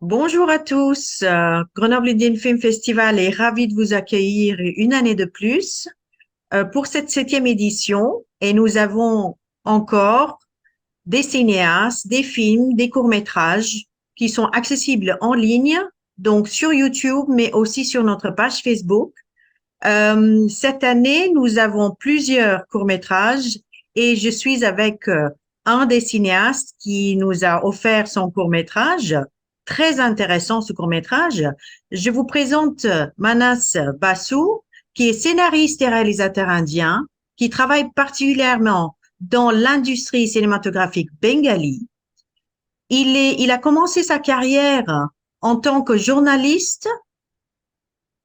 Bonjour à tous. Grenoble Indian Film Festival est ravi de vous accueillir une année de plus pour cette 7e édition. Et nous avons encore des cinéastes, des films, des courts-métrages qui sont accessibles en ligne, donc sur YouTube, mais aussi sur notre page Facebook. Cette année, nous avons plusieurs courts-métrages et je suis avec un des cinéastes qui nous a offert son court-métrage. Très intéressant ce court-métrage. Je vous présente Manas Basu, qui est scénariste et réalisateur indien, qui travaille particulièrement dans l'industrie cinématographique bengali. Il a commencé sa carrière en tant que journaliste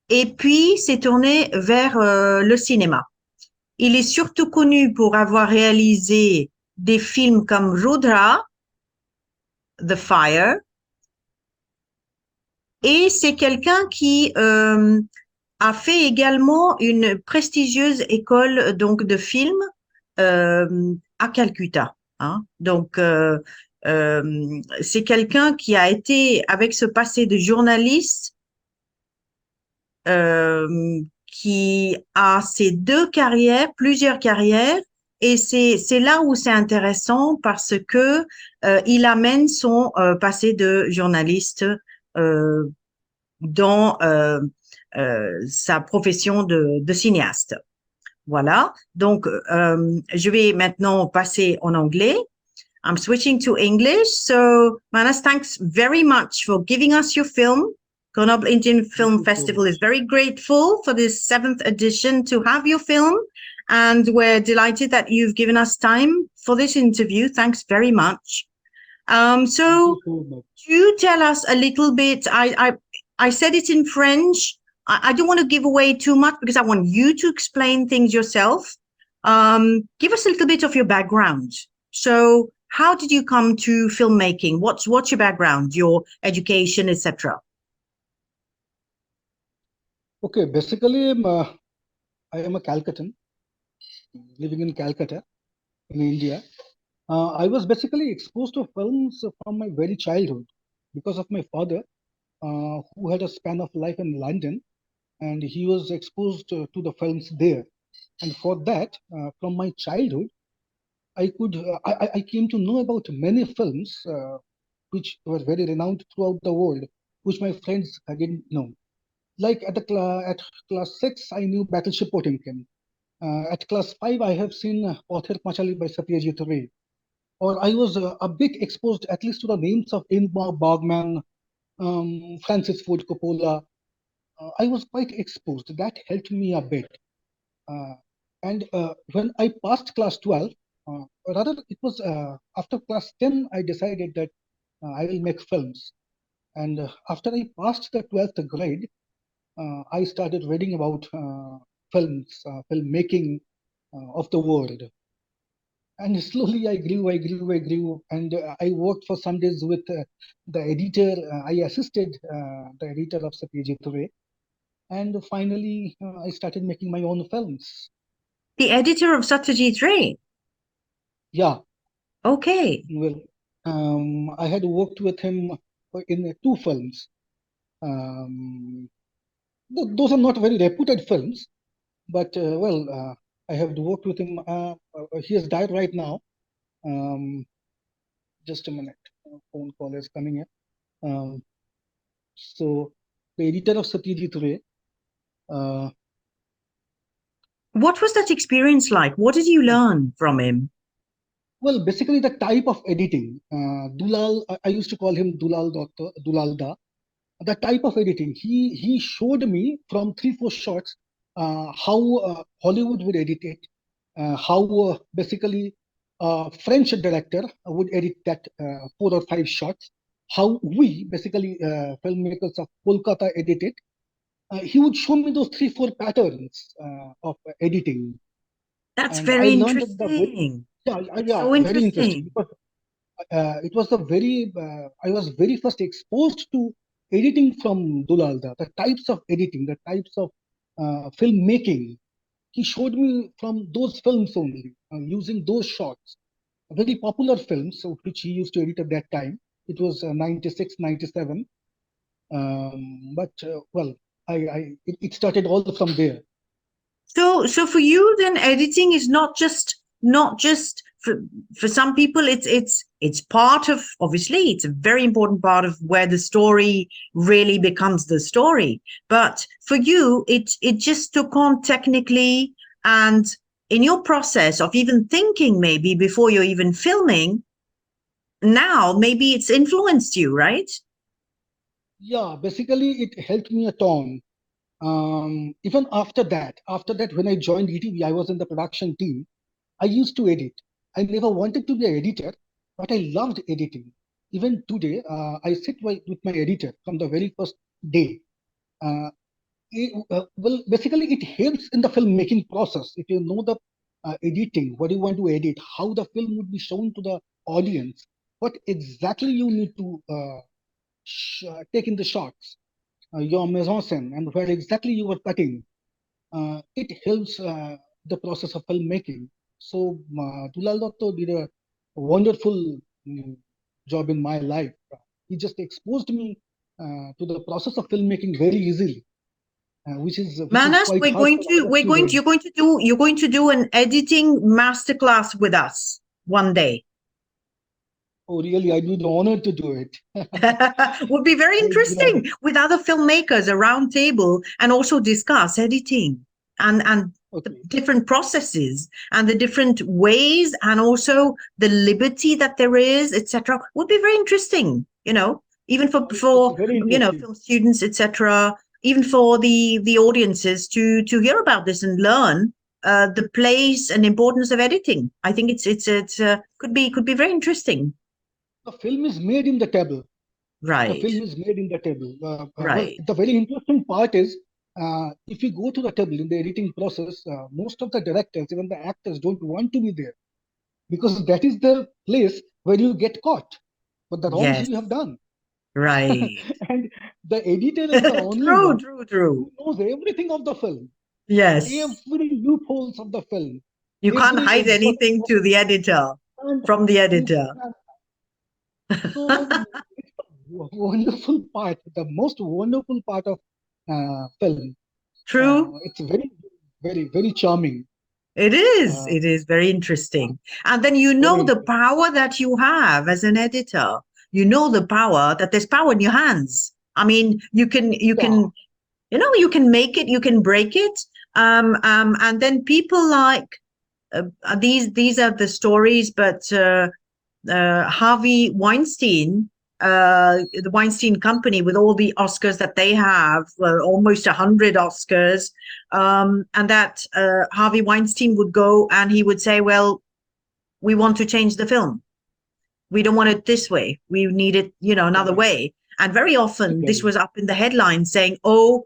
et puis s'est tourné vers le cinéma. Il est surtout connu pour avoir réalisé des films comme Rudra, The Fire, et c'est quelqu'un qui a fait également une prestigieuse école donc de film à Calcutta. Hein. Donc c'est quelqu'un qui a été avec ce passé de journaliste qui a ces deux carrières, plusieurs carrières, et c'est là où c'est intéressant parce que il amène son passé de journaliste dans sa profession de cinéaste. Voilà. Donc, je vais maintenant passer en anglais. I'm switching to English. So, Manas, thanks very much for giving us your film. Grenoble Indian Film Festival is very grateful for this 7th edition to have your film. And we're delighted that you've given us time for this interview. Thanks very much. So do you tell us a little bit, I said it in French. I don't want to give away too much because I want you to explain things yourself. Give us a little bit of your background. So how did you come to filmmaking? What's your background, your education, etc.? Okay, basically, I am a Calcuttan living in Calcutta in India. I was basically exposed to films from my very childhood because of my father, who had a span of life in London, and he was exposed to the films there. And for that, from my childhood, I came to know about many films which were very renowned throughout the world, which my friends didn't know. Like at class 6, I knew Battleship Potemkin. At class 5, I have seen Author Machali by Satyajit Ray. Or I was a bit exposed at least to the names of Ingmar Bergman, Francis Ford Coppola. I was quite exposed. That helped me a bit. And when I passed class 12, rather it was after class 10, I decided that I will make films. And after I passed the 12th grade, I started reading about films, filmmaking of the world. And slowly I grew, and I worked for some days with the editor. I assisted the editor of Satyajit Ray. And finally, I started making my own films. The editor of Satyajit Ray? Yeah. Okay. Well, I had worked with him in 2 films. Those are not very reputed films, but I have worked with him. He has died right now. Just a minute. Phone call is coming in. So, the editor of Satyajit Ray. What was that experience like? What did you learn from him? Well, basically the type of editing. Dulal, I used to call him Dulal Doctor, Dulalda. The type of editing. He showed me from 3-4 shots how Hollywood would edit it, how basically a French director would edit that 4 or 5 shots, how we basically filmmakers of Kolkata edit it. He would show me those 3-4 patterns of editing, That's And I very learned at the very, interesting. It's yeah, so very interesting, interesting. because it was the very, I was very first exposed to editing from Dulalda, the types of editing, the types of filmmaking. He showed me from those films only, using those shots, very popular films, which he used to edit at that time. It was 96, 97. But well, it started all from there. So for you, then editing is not just for some people. It's part of, obviously it's a very important part of where the story really becomes the story. But for you, it just took on technically, and in your process of even thinking, maybe before you're even filming, now maybe it's influenced you, right? Yeah, basically it helped me a ton. Even after that, when I joined ETV, I was in the production team. I used to edit. I never wanted to be an editor, but I loved editing. Even today, I sit with my editor from the very first day. Uh, well, basically, it helps in the filmmaking process. If you know the editing, what you want to edit, how the film would be shown to the audience, what exactly you need to take in the shots, your mise en scène, and where exactly you were cutting. It helps the process of filmmaking. So Dulal Dotto did a wonderful job in my life. He just exposed me to the process of filmmaking very easily, which is Manas, quite hard for other students. you're going to do an editing masterclass with us one day. Oh, really? I'd be honored to do it. Would be very I'd be interesting honored. with other filmmakers around table, and also discuss editing and the Okay. different processes and the different ways, and also the liberty that there is, etc. Would be very interesting, even It's for very interesting. film students, etc. Even for the audiences to hear about this and learn the place and importance of editing. I think it's could be very interesting. The film is made in the table. The Right, film is made in the table. Well, right. the very interesting part is, if you go to the table in the editing process, most of the directors, even the actors, don't want to be there, because that is the place where you get caught for the wrongs Yes, you have done. right. And the editor is the only True, one true, true. who knows everything of the film, Yes. every loopholes of the film, You can't every hide exotic anything to the editor, and from the you editor. can. So it's a wonderful part, the most wonderful part of film. True. It's very, very, very charming. It is. Uh, It is very interesting. And then you very know the interesting. power that you have as an editor. You know the power that there's power in your hands. I mean, Yeah, you can make it, you can break it. And then people like these are the stories, but Harvey Weinstein, the Weinstein Company, with all the Oscars that they have, almost 100 Oscars, and that Harvey Weinstein would go and he would say, well, we want to change the film. We don't want it this way. We need it, another exactly, way. And very often this exactly. was up in the headlines saying, oh,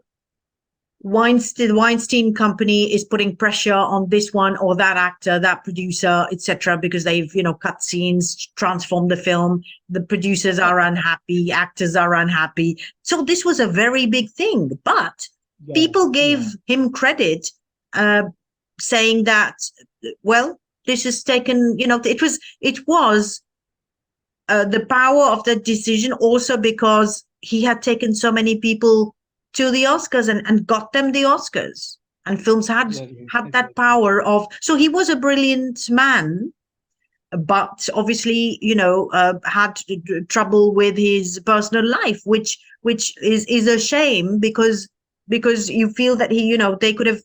the Weinstein Company is putting pressure on this one or that actor, that producer, etc., because they've, cut scenes, transformed the film. The producers are unhappy, actors are unhappy. So this was a very big thing. But Yeah, people gave yeah, him credit, uh, saying that, well, this is taken, it was the power of the decision, also because he had taken so many people to the Oscars and got them the Oscars. And films exactly, had that exactly. power of. So he was a brilliant man, but obviously, had trouble with his personal life, which is a shame, because you feel that they could have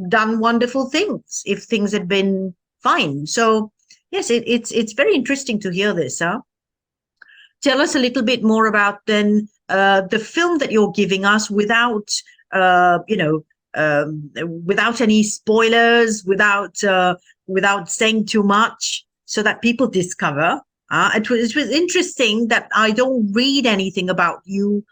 done wonderful things if things had been fine. So yes, it's very interesting to hear this, huh? Tell us a little bit more about then the film that you're giving us, without uh, you know without any spoilers, without saying too much, so that people discover. It was interesting that I don't read anything about you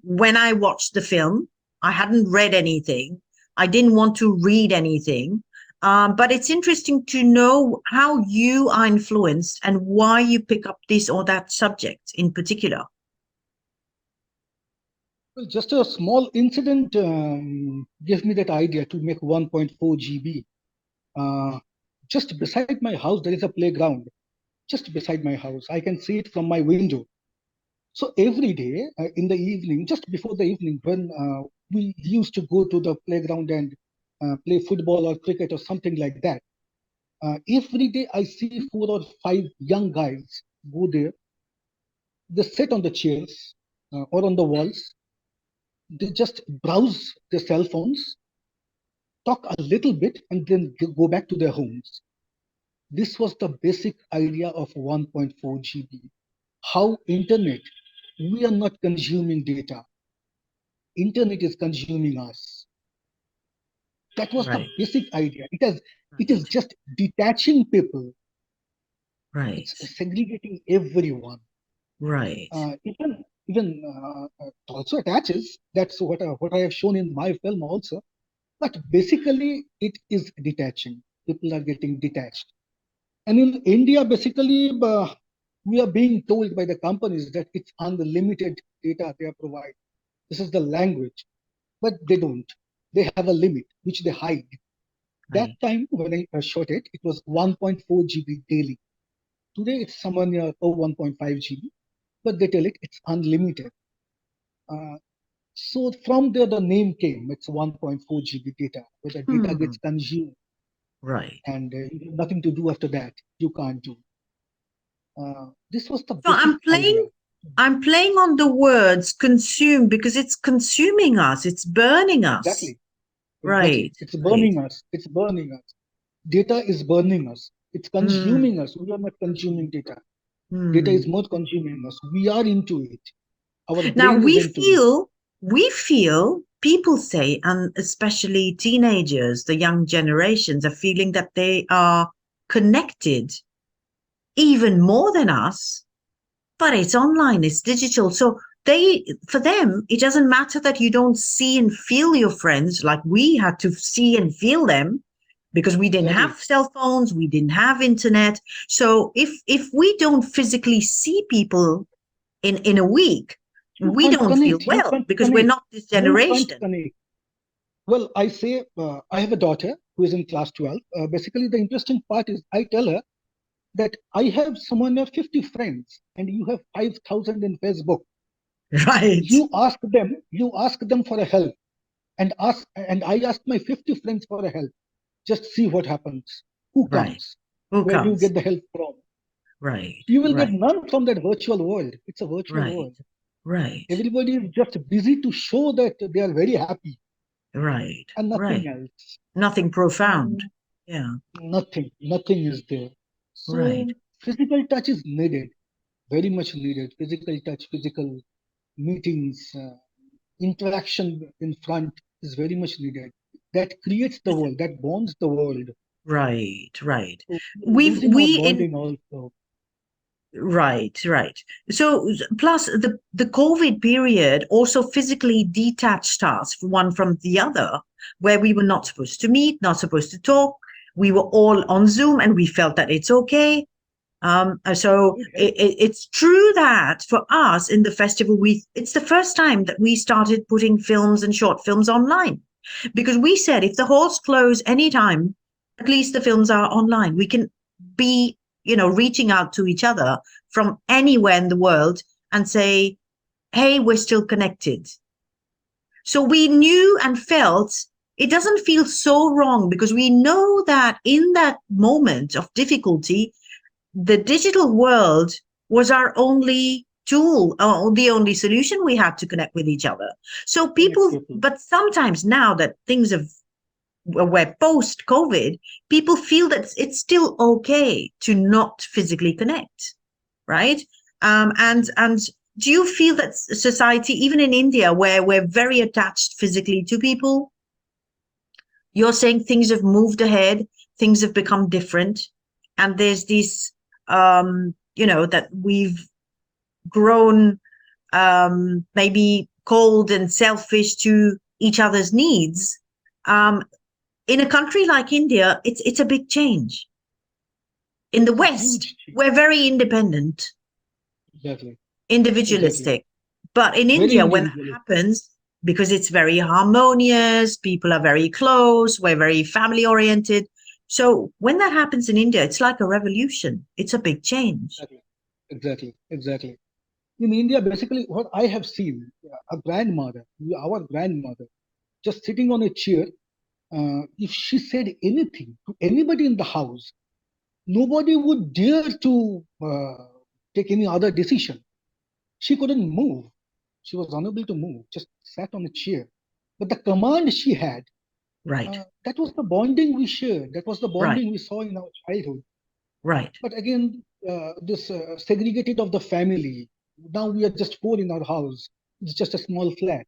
when I watched the film. I hadn't read anything. I didn't want to read anything. But it's interesting to know how you are influenced and why you pick up this or that subject in particular. Well, just a small incident gave me that idea to make 1.4 GB. Just beside my house, there is a playground. Just beside my house, I can see it from my window. So every day in the evening, just before the evening, when we used to go to the playground and play football or cricket or something like that, every day I see 4 or 5 young guys go there. They sit on the chairs or on the walls. They just browse their cell phones, talk a little bit, and then go back to their homes. This was the basic idea of 1.4 GB. How internet, we are not consuming data. Internet is consuming us. That was the Right. basic idea. It is just detaching people. Right. It's segregating everyone. Right. Even it also attaches. That's what I have shown in my film also. But basically, it is detaching. People are getting detached. And in India, basically, we are being told by the companies that it's unlimited data they are providing. This is the language, but they don't. They have a limit which they hide. That Right. time when I shot it, it was 1.4 GB daily. Today it's somewhere near 1.5 GB, but they tell it it's unlimited. Uh, so from there the name came. It's 1.4 GB data, where the data Hmm. gets consumed Right. and nothing to do after that. You can't do. This was the So basic idea. I'm playing on the words consume because it's consuming us, it's burning us. Exactly, exactly. Right. It's Right. burning us. It's burning us. Data is burning us. It's Hmm. consuming us. We are not consuming data. Data is Hmm. more consuming us. We are into it. Our Now brain is into it. we feel, people say, and especially teenagers, the young generations are feeling that they are connected even more than us, but it's online, it's digital. So for them, it doesn't matter that you don't see and feel your friends like we had to see and feel them because we didn't have Exactly. cell phones, we didn't have internet. So if we don't physically see people in a week, You we can't don't feel connect. You well can't because we're connect. not this You can't generation. connect. Well, I say I have a daughter who is in class 12. Basically, the interesting part is I tell her that I have someone of 50 friends and you have 5,000 in Facebook. Right. You ask them for a help and I ask my 50 friends for a help. Just see what happens. Who Right. comes? Who Where do you comes? get the help from? Right. You will get Right. none from that virtual world. It's a virtual Right. world. Right. Everybody is just busy to show that they are very happy Right. and nothing Right. else. Nothing profound. Mm, Yeah. nothing is there. Right. So physical touch is needed, very much needed. Physical touch, physical meetings, interaction in front is very much needed. That creates the world, that bonds the world. Right. Right. So we are We've losing our we in bonding also. Right. Right. So plus the COVID period also physically detached us one from the other, where we were not supposed to meet, not supposed to talk. We were all on Zoom, and we felt that it's okay. So It helps. it's true that for us in the festival, it's the first time that we started putting films and short films online, because we said if the halls close anytime, at least the films are online. We can be, reaching out to each other from anywhere in the world and say, hey, we're still connected. So we knew and felt it doesn't feel so wrong because we know that in that moment of difficulty, the digital world was our only tool, the only solution we had to connect with each other. So Connect people, people. but sometimes now that things have, we're post COVID, people feel that it's still okay to not physically connect, right? Exactly. And do you feel that society, even in India, where we're very attached physically to people, you're saying things have moved ahead, things have become different, and there's this, that we've grown, maybe cold and selfish to each other's needs. Um, in a country like India, it's a big change. In the It's a West, huge change. we're very independent, Exactly. Exactly. individualistic. But in Very India, when that individual. happens, because it's very harmonious, people are very close, we're very family oriented. So when that happens in India, it's like a revolution. It's a big change. Exactly. Exactly. Exactly. In India, basically, what I have seen, a grandmother, our grandmother, just sitting on a chair, if she said anything to anybody in the house, nobody would dare to take any other decision. She couldn't move. She was unable to move, just sat on a chair. But the command she had, Right, that was the bonding we shared. That was the right, bonding we saw in our childhood. right, But again, this segregated of the family. Now we are just four in our house. It's just a small flat.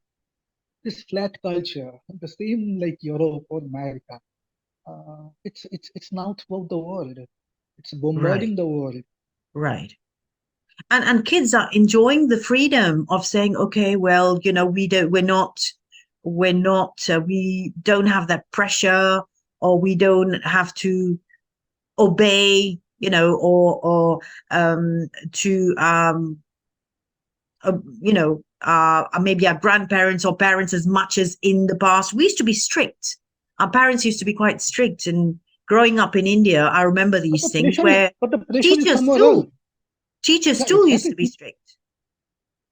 This flat culture, the same like Europe or America, it's now throughout the world. It's right, bombarding the world. right. And kids are enjoying the freedom of saying, okay, well, we don't have that pressure, or we don't have to obey, or to maybe our grandparents or parents, as much as in the past we used to be strict. Our parents used to be quite strict, and growing up in India, I remember these things where The pressure is teachers somewhere else. too teachers Yeah, too used exactly. to be strict.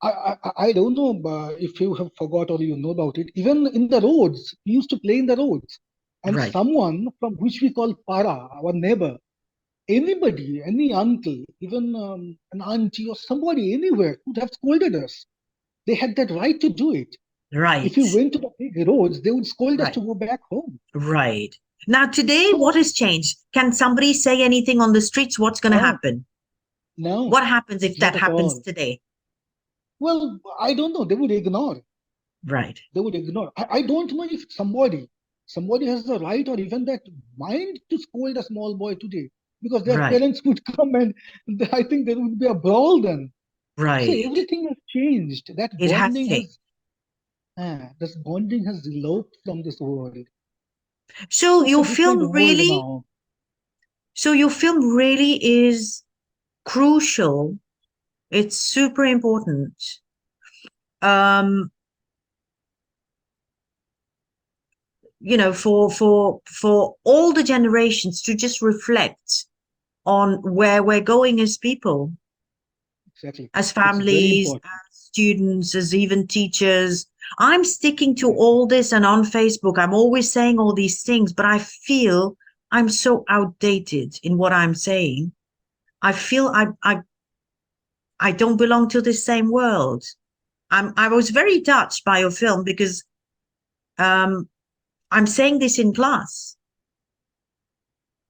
I don't know if you have forgot or you know about it. Even in the roads, we used to play in the roads, and Right, someone from which we call para, our neighbor, anybody, any uncle, even an auntie or somebody anywhere could have scolded us. They had that right to do it. If you right, went to the big roads, they would scold us right, to go back home. right. Now, today, So what has changed? Can somebody say anything on the streets? What's going to no, happen? no, What happens if not that at happens all. today? Well, I don't know. They would ignore. Right, They would ignore. I don't know if somebody has the right or even that mind to scold a small boy today, because their right, parents would come and I think there would be a brawl then. So right. everything has changed. It has changed. This bonding has eloped from this world. So It's a your different film world really, now. so your film really is crucial. It's super important. Um, for all the generations to just reflect on where we're going as people, Exactly. as It's very families, important. as students, as even teachers. I'm sticking to Exactly. all this, and on Facebook, I'm always saying all these things, but I feel I'm so outdated in what I'm saying. I feel I don't belong to the same world. I was very touched by your film because um, I'm saying this in class.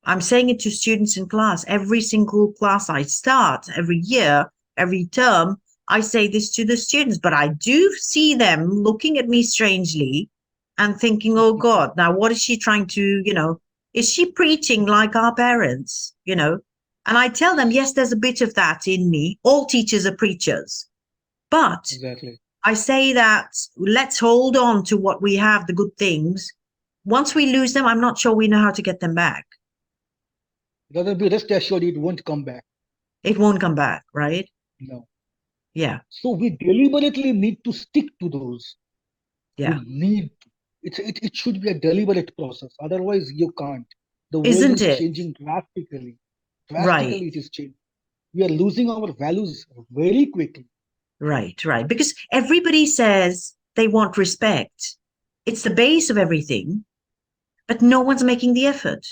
I'm saying it to students in class. Every single class I start, every year, every term, I say this to the students, but I do see them looking at me strangely and thinking, oh God, now what is she trying to, is she preaching like our parents, And I tell them, yes, there's a bit of that in me. All teachers are preachers. But Exactly. I say that let's hold on to what we have, the good things. Once we lose them, I'm not sure we know how to get them back. Rather be rest assured it won't come back. It won't come back, right? No. Yeah, So we deliberately need to stick to those. yeah. We need to. It should be a deliberate process. Otherwise, you can't. The world Isn't is it? changing drastically. Right, Drastically, it is changing. We are losing our values very quickly. right, right. Because everybody says they want respect. It's the base of everything, but no one's making the effort.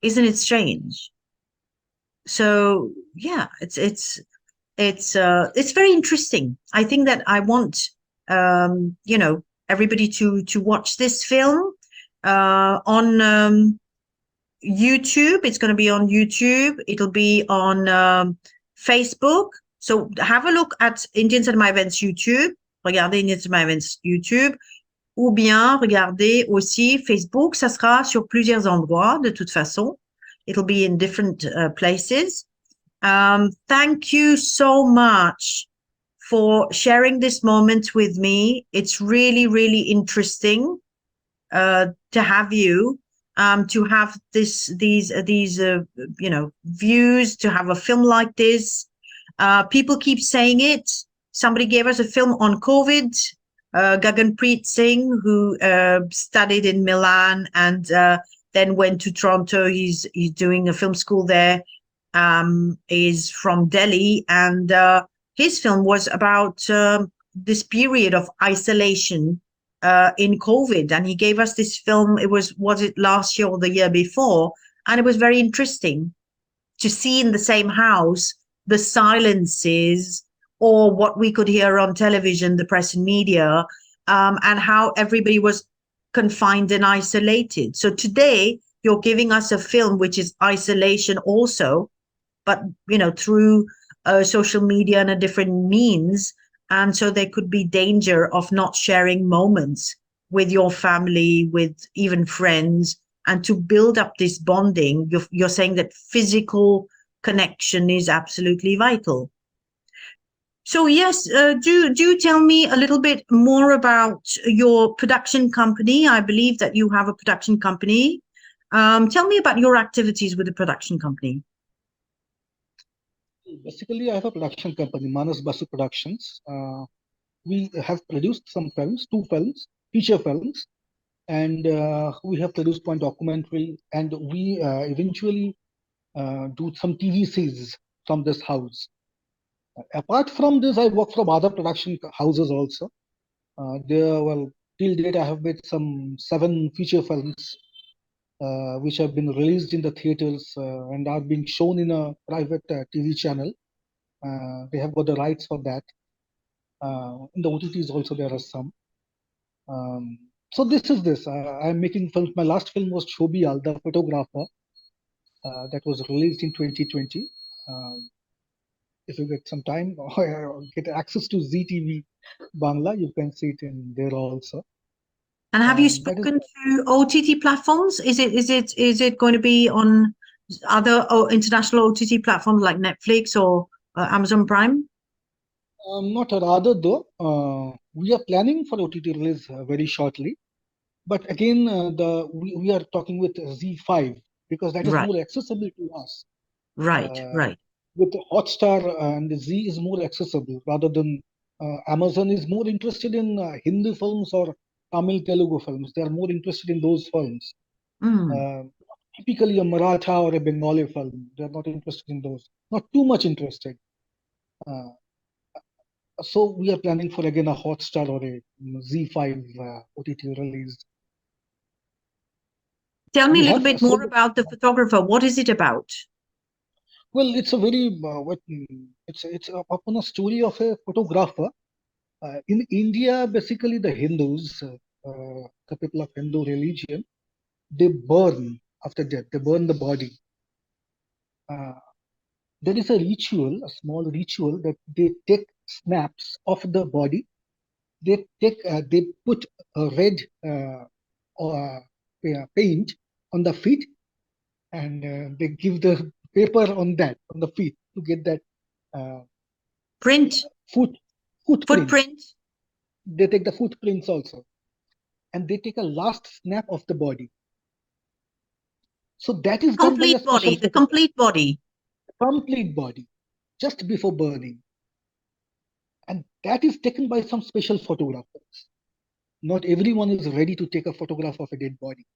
Isn't it strange? So yeah, it's very interesting. I think that I want everybody to watch this film on YouTube. It's going to be on YouTube. It'll be on Facebook. So have a look at Indian Cinema Events YouTube. Regardez Indian Cinema Events YouTube. Ou bien regardez aussi Facebook. Ça sera sur plusieurs endroits de toute façon. It'll be in different places. Thank you so much for sharing this moment with me. It's really, really interesting. to have you, to have these views, to have a film like this. People keep saying it. Somebody gave us a film on COVID. Gaganpreet Singh, who studied in Milan and then went to Toronto. He's doing a film school there. Is from Delhi, and his film was about this period of isolation in COVID, and he gave us this film. It was it last year or the year before, and it was very interesting to see in the same house the silences or what we could hear on television, the press and media, and how everybody was confined and isolated. So today you're giving us a film which is isolation also, but through social media and a different means. And so there could be danger of not sharing moments with your family, with even friends, and to build up this bonding. You're saying that physical connection is absolutely vital. So yes, do tell me a little bit more about your production company. I believe that you have a production company. Tell me about your activities with the production company. Basically, I have a production company, Manas Basu Productions. We have produced some films, 2 films, feature films, and we have produced 1 documentary, and we eventually do some TV series from this house. Apart from this, I work from other production houses also. Till date, I have made some 7 feature films, which have been released in the theaters and are being shown in a private TV channel. They have got the rights for that. In the OTTs also there are some. So this is this. I'm making films. My last film was Chobial, the photographer, that was released in 2020. If you get some time or get access to ZTV Bangla, you can see it in there also. And have you spoken to OTT platforms? Is it going to be on other international OTT platforms like Netflix or Amazon Prime? Not rather though. We are planning for OTT release very shortly. But again, we are talking with Z5 because that is Right, more accessible to us. right. With Hotstar and Z is more accessible rather than Amazon is more interested in Hindi films or Tamil Telugu films. They are more interested in those films. Mm. Typically a Maratha or a Bengali film. They are not interested in those. Not too much interested. So we are planning for again a Hotstar or a Z5 OTT release. Tell me We a little have bit more about the photographer. What is it about? Well, it's a very it's upon a story of a photographer. In India, basically the Hindus, the people of Hindu religion, they burn after death. They burn the body. There is a ritual, a small ritual that they take snaps of the body. They put a red paint on the feet, and they give the paper on the feet to get that Print, footprints. footprint, They take the footprints also, and they take a last snap of the body. So that is done by a complete special body, the photographer. complete body. Complete body, just before burning, and that is taken by some special photographers. Not everyone is ready to take a photograph of a dead body.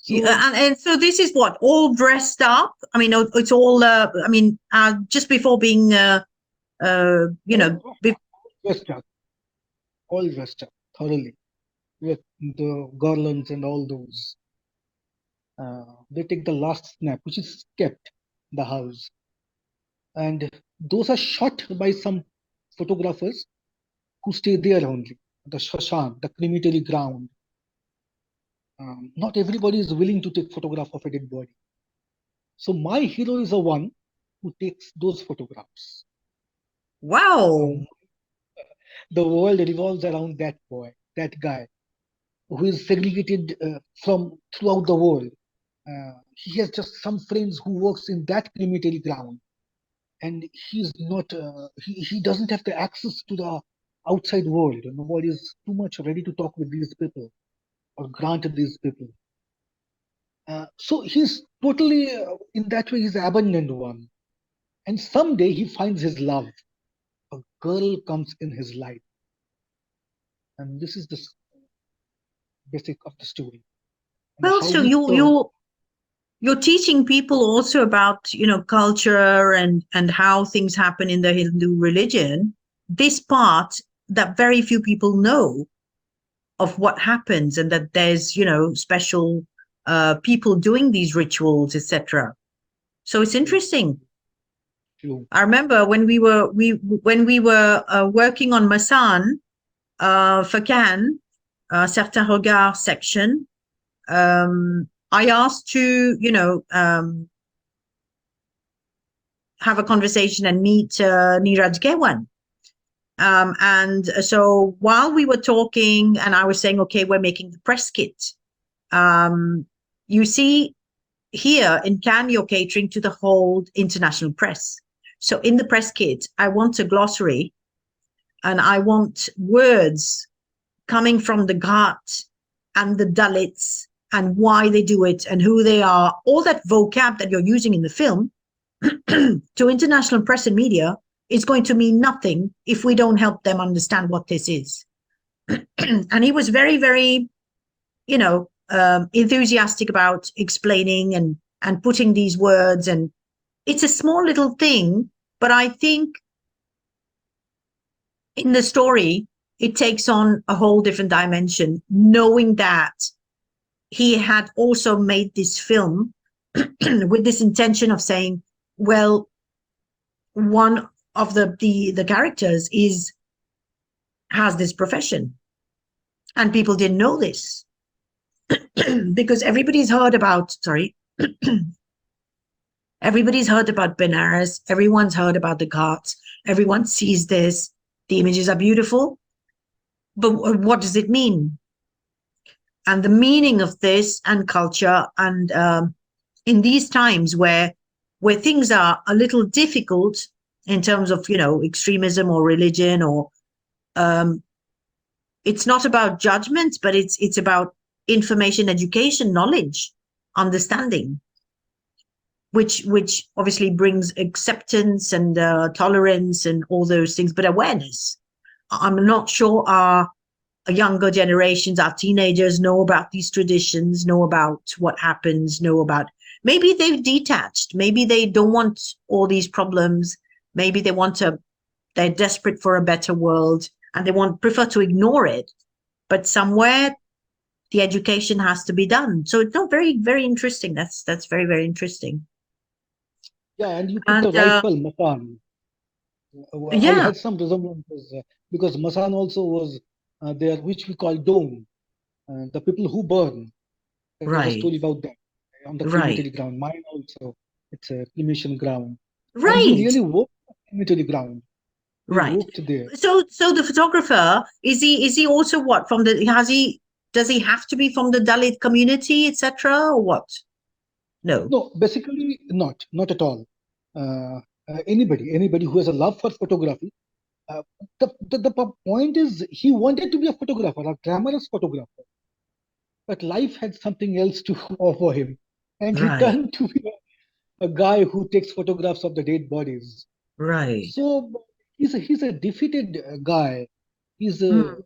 So, And so this is what, all dressed up? I mean, it's all, just before being, dressed up, all dressed up thoroughly with the garlands and all those. They take the last snap, which is kept in the house. And those are shot by some photographers who stay there only, the shashan, the crematory ground. Not everybody is willing to take photograph of a dead body. So my hero is the one who takes those photographs. wow. The world revolves around that boy, that guy, who is segregated from throughout the world. He has just some friends who works in that crematory ground, and he's not. He doesn't have the access to the outside world. Nobody is too much ready to talk with these people. or grant these people. So he's totally, in that way, he's an abandoned one. And someday he finds his love. A girl comes in his life. And this is the basic of the story. And Well, how so he turned. you're teaching people also about, culture and how things happen in the Hindu religion. This part that very few people know of what happens, and that there's, special people doing these rituals, etc. So it's interesting. I remember when we were working on Masan for Cannes, Certains Regards section. I asked to, have a conversation and meet Niraj Gewan. And so while we were talking, and I was saying, okay, we're making the press kit. You see, here in Cannes, you're catering to the whole international press. So in the press kit, I want a glossary, and I want words coming from the Ghat and the Dalits and why they do it and who they are, all that vocab that you're using in the film to international press and media is going to mean nothing if we don't help them understand what this is. And he was very, very, enthusiastic about explaining and putting these words. And it's a small little thing, but I think in the story, it takes on a whole different dimension, knowing that he had also made this film with this intention of saying, well, one of the characters has this profession, and people didn't know this because everybody's heard about Benares, everyone's heard about the Ghats, everyone sees this, the images are beautiful, but what does it mean? And the meaning of this and culture, and in these times where things are a little difficult in terms of, extremism or religion, or it's not about judgment, but it's about information, education, knowledge, understanding, which obviously brings acceptance and tolerance and all those things, but awareness. I'm not sure our younger generations, our teenagers, know about these traditions, know about what happens, maybe they've detached, maybe they don't want all these problems, maybe they're desperate for a better world and they prefer to ignore it, but somewhere the education has to be done. So it's not very, very interesting. That's very, very interesting. Yeah, and you picked the right film, Masan. I had some resemblances because Masan also was there, which we call Dome, the people who burn. There's a story about them on the crematory ground. Mine also, it's a cremation ground. And he really worked on the crematory ground. He worked there. So the photographer, is he also what from the, does he have to be from the Dalit community, etc., or what? No, basically not at all. Anybody who has a love for photography. The point is, he wanted to be a photographer, a glamorous photographer, but life had something else to offer him, and he turned to be a guy who takes photographs of the dead bodies. So he's a defeated guy. He's a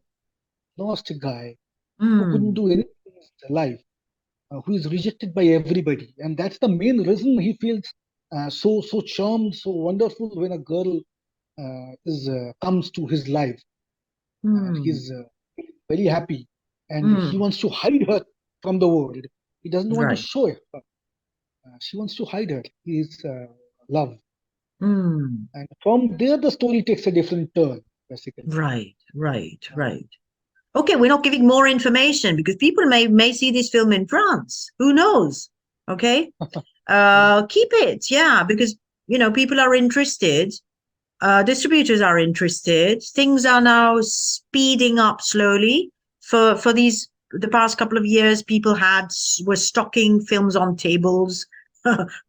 lost guy who couldn't do anything in his life, who is rejected by everybody, and that's the main reason he feels so charmed, so wonderful when a girl comes to his life. He's very happy, and he wants to hide her from the world. He doesn't want to show her. She wants to hide her. His love. And from there, the story takes a different turn, basically. Right. Okay, we're not giving more information because people may see this film in France. Who knows? Okay. Keep it, because people are interested. Distributors are interested. Things are now speeding up slowly. For the past couple of years, people were stocking films on tables,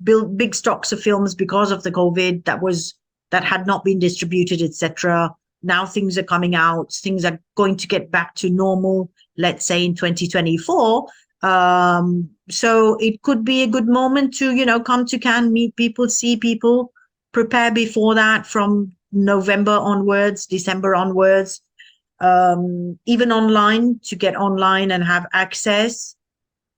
built big stocks of films because of the COVID that had not been distributed, etc. Now things are coming out. Things are going to get back to normal let's say in 2024. So it could be a good moment to, come to Cannes, meet people, see people, prepare before that from November onwards, December onwards, even online, to get online and have access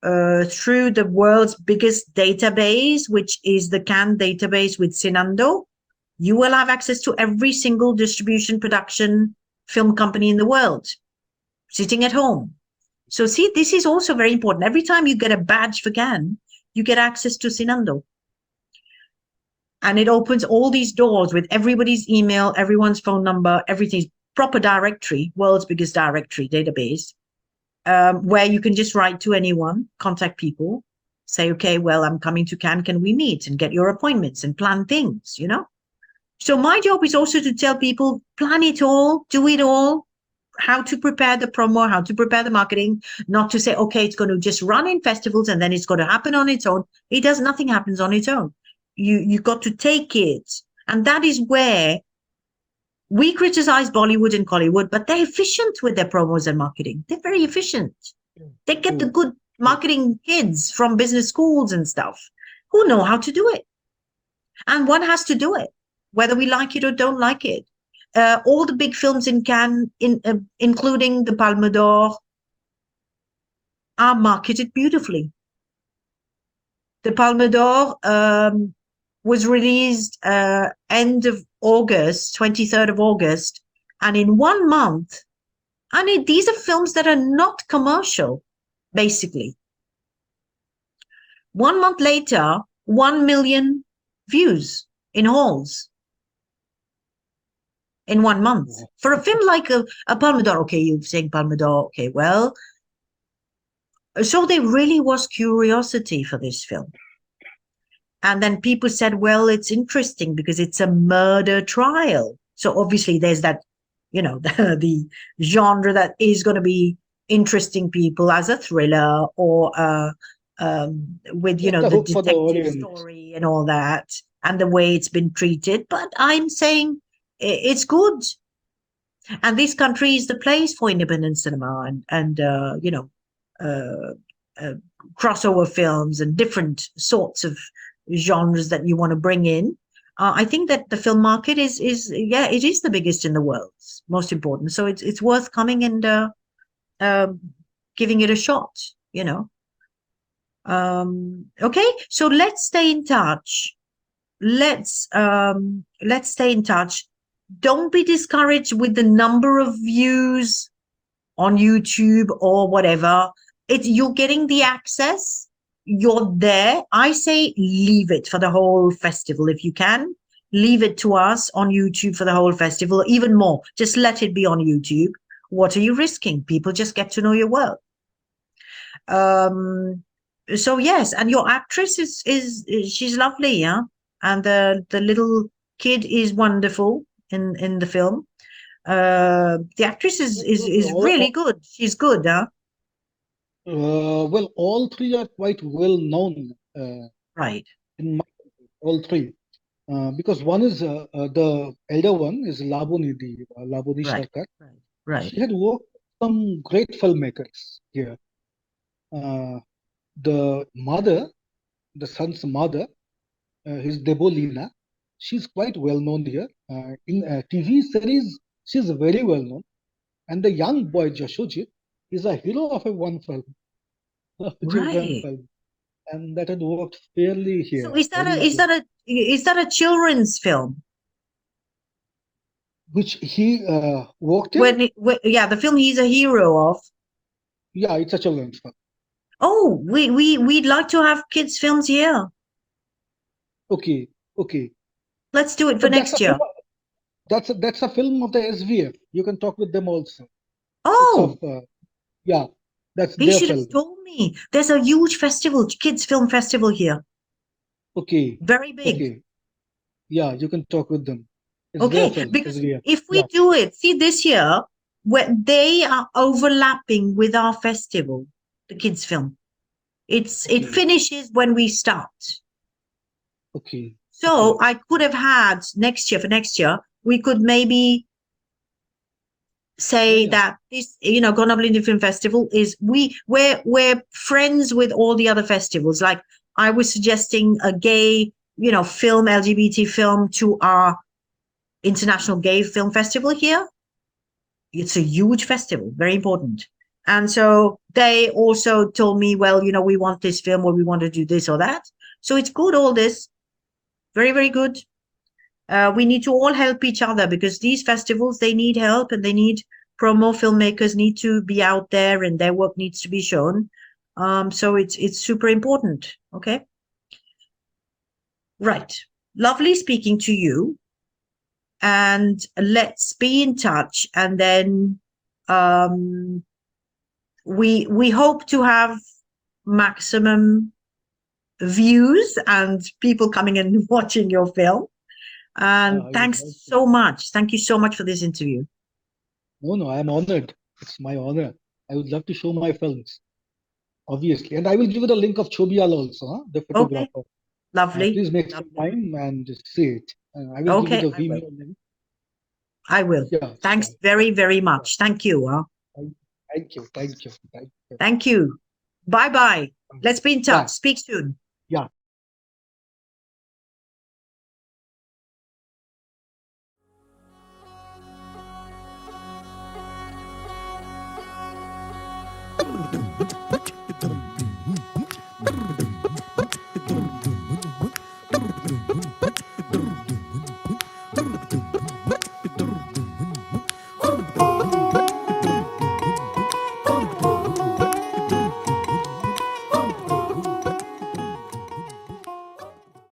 through the world's biggest database, which is the Cannes database with Cinando. You will have access to every single distribution production film company in the world sitting at home. So see, this is also very important. Every time you get a badge for Cannes, you get access to Cinando. And it opens all these doors with everybody's email, everyone's phone number, everything's proper directory, world's biggest directory database, where you can just write to anyone, contact people, say, okay, well, I'm coming to Cannes, can we meet, and get your appointments and plan things, So my job is also to tell people, plan it all, do it all, how to prepare the promo, how to prepare the marketing, not to say, okay, it's going to just run in festivals and then it's going to happen on its own. Nothing happens on its own. You got to take it. And that is where we criticize Bollywood and Hollywood, but they're efficient with their promos and marketing. They're very efficient. They get the good marketing kids from business schools and stuff who know how to do it. And one has to do it, whether we like it or don't like it. All the big films in Cannes, including the Palme d'Or, are marketed beautifully. The Palme d'Or was released end of August, 23rd of August, and in 1 month, these are films that are not commercial, basically. 1 month later, 1 million views in halls. In 1 month. For a film like a Palme d'Or, okay, you're saying Palme d'Or, okay, well, so there really was curiosity for this film. And then people said, well, it's interesting because it's a murder trial. So obviously there's that, the genre that is going to be interesting people as a thriller or with, the detective story and all that, and the way it's been treated. But I'm saying it's good. And this country is the place for independent cinema and crossover films and different sorts of genres that you want to bring in. I think that the film market is it is the biggest in the world, most important. So it's worth coming and giving it a shot, Okay, so let's stay in touch. Let's stay in touch. Don't be discouraged with the number of views on YouTube or whatever. You're getting the access. You're there. I say leave it for the whole festival. If you can, leave it to us on YouTube for the whole festival. Even more, just let it be on YouTube. What are you risking? People just get to know your work. So yes, and your actress is she's lovely, yeah. And the little kid is wonderful in the film. The actress is really good. She's good, huh? Well, all three are quite well known. Right. In my all three, because one is the elder one is Labonidi Right. Sharkar. Right. She had worked with some great filmmakers here. The mother, the son's mother, is Debolina. She's quite well known here. In TV series, she's very well known. And the young boy Jashojit is a hero of one film, a children film, and that had worked fairly here. So is that a children's film? Which he worked in? Yeah, the film he's a hero of. Yeah, it's a children's film. Oh, we'd like to have kids' films here. Okay. Let's do it for next year. That's a film of the SVF. You can talk with them also. Oh, yeah, that's they their should film. have told me. There's a huge festival, kids' film festival here. Okay. Very big. Okay. Yeah, you can talk with them. It's okay, their film, because SVF. if we do it, see this year, when they are overlapping with our festival, the kids' film. It finishes when we start. Okay. So I could have had for next year, we could maybe say yeah. that this, Grenoble Indian Film Festival is we're friends with all the other festivals. Like I was suggesting a gay, film, LGBT film to our International Gay Film Festival here. It's a huge festival, very important. And so they also told me, well, we want this film or we want to do this or that. So it's good, all this. Very, very good. We need to all help each other because these festivals, they need help and they need promo filmmakers need to be out there and their work needs to be shown. So it's super important. Okay. Right. Lovely speaking to you. And let's be in touch. And then we hope to have maximum views and people coming and watching your film. And I thanks would so much. Thank you so much for this interview. No, I'm honored. It's my honor. I would love to show my films, obviously. And I will give you the link of Chobial also, the Okay. photographer. Lovely. Please make some Lovely. time and see it. I will give you Okay, the I will. Vimeo link. I will. Yeah, Thanks sure. very, very much. Thank you. Thank you. Thank you. Thank you. Thank you. Bye-bye. Let's be in touch. Bye. Speak soon. Yeah.